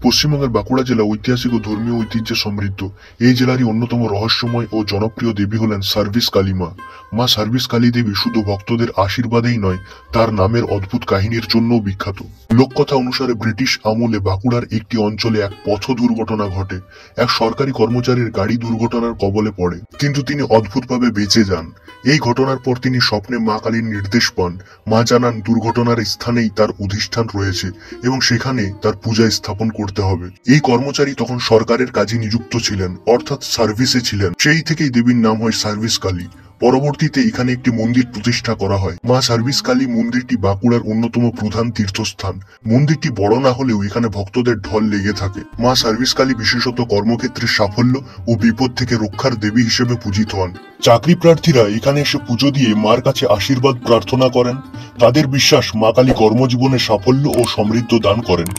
পশ্চিমবঙ্গের বাঁকুড়া জেলা ঐতিহাসিক ও ধর্মীয় ঐতিহ্যে সমৃদ্ধ। এই জেলারই অন্যতম রহস্যময় ও জনপ্রিয় দেবী হলেন সার্ভিস কালী মা। মা সার্ভিস কালী দেবী শুধু ভক্তদের আশীর্বাদেই নয়, তার নামের অদ্ভুত কাহিনীর জন্যও বিখ্যাত। লোককথা অনুসারে ব্রিটিশ আমলে বাঁকুড়ার একটি অঞ্চলে এক পথ দুর্ঘটনা ঘটে। এক সরকারি কর্মচারীর গাড়ি দুর্ঘটনার কবলে পড়ে, কিন্তু তিনি অদ্ভুতভাবে বেঁচে যান। এই ঘটনার পর তিনি স্বপ্নে মা কালীর নির্দেশ পান। মা জানান দুর্ঘটনার স্থানেই তার অধিষ্ঠান রয়েছে এবং সেখানে তার পূজা স্থাপন করতে হবে। এই কর্মচারী তখন সরকারের কাজে নিযুক্ত ছিলেন, অর্থাৎ সার্ভিসে ছিলেন। সেই থেকেই দেবীর নাম হয় সার্ভিস কালী। পরবর্তীতে এখানে একটি মন্দির প্রতিষ্ঠা করা হয়। মা সার্ভিস কালী মন্দিরটি বাঁকুড়ার অন্যতম প্রধান তীর্থস্থান। মন্দিরটি বড় না হলেও এখানে ভক্তদের ঢল লেগে থাকে। মা সার্ভিস কালী বিশেষত কর্মক্ষেত্রে সাফল্য ও বিপদ থেকে রক্ষার দেবী হিসেবে পূজিত হন। চাকরি প্রার্থীরা এখানে এসে পুজো দিয়ে মার কাছে আশীর্বাদ প্রার্থনা করেন। তাদের বিশ্বাস মা কালী কর্মজীবনে সাফল্য ও সমৃদ্ধ দান করেন।